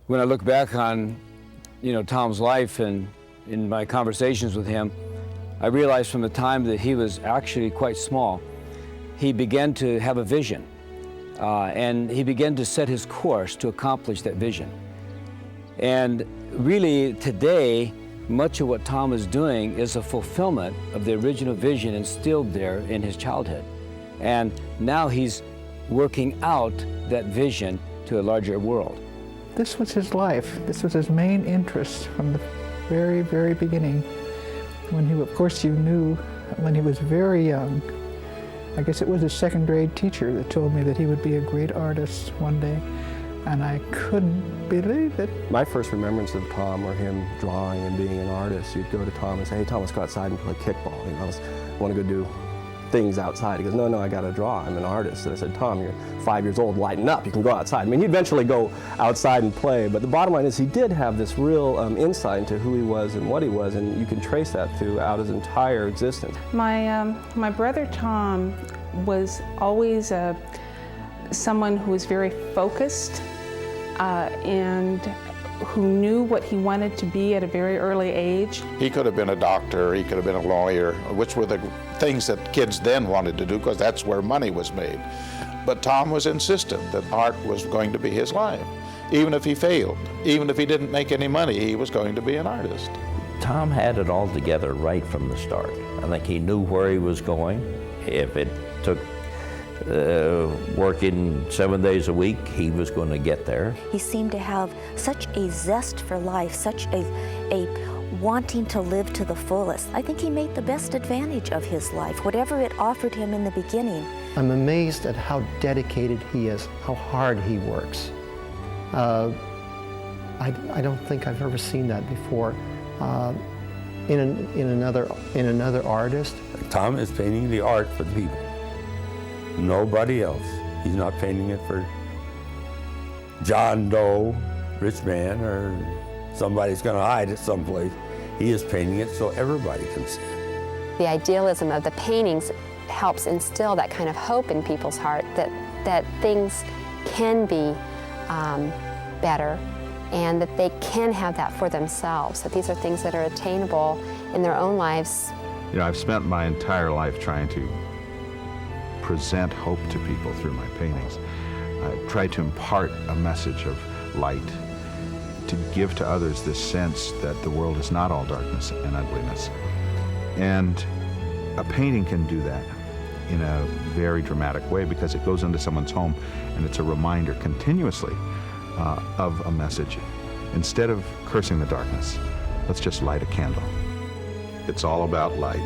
When I look back on, Tom's life and in my conversations with him, I realized from the time that he was actually quite small, he began to have a vision, and he began to set his course to accomplish that vision. And really today, much of what Tom is doing is a fulfillment of the original vision instilled there in his childhood. And now he's working out that vision to a larger world. This was his life. This was his main interest from the very, very beginning. When he, of course, you knew when he was very young. I guess it was his second grade teacher that told me that he would be a great artist one day, and I couldn't believe it. My first remembrance of Tom or him drawing and being an artist, you'd go to Tom and say, "Hey, Tom, let's go outside and play kickball. I want to go do things outside." He goes, no, I got to draw. I'm an artist. And I said, "Tom, you're 5 years old. Lighten up. You can go outside." I mean, he'd eventually go outside and play. But the bottom line is he did have this real insight into who he was and what he was, and you can trace that throughout his entire existence. My brother Tom was always someone who was very focused and who knew what he wanted to be at a very early age. He could have been a doctor, he could have been a lawyer, which were the things that kids then wanted to do because that's where money was made. But Tom was insistent that art was going to be his life. Even if he failed, even if he didn't make any money, he was going to be an artist. Tom had it all together right from the start. I think he knew where he was going. If it took working 7 days a week, he was going to get there. He seemed to have such a zest for life, such a wanting to live to the fullest. I think he made the best advantage of his life, whatever it offered him in the beginning. I'm amazed at how dedicated he is, how hard he works. I don't think I've ever seen that before in another artist. Tom is painting the art for the people. Nobody else. He's not painting it for John Doe, rich man, or somebody's going to hide it someplace. He is painting it so everybody can see it. The idealism of the paintings helps instill that kind of hope in people's heart that things can be better and that they can have that for themselves, that these are things that are attainable in their own lives. I've spent my entire life trying to present hope to people through my paintings. I try to impart a message of light, to give to others this sense that the world is not all darkness and ugliness. And a painting can do that in a very dramatic way because it goes into someone's home and it's a reminder continuously of a message. Instead of cursing the darkness, let's just light a candle. It's all about light.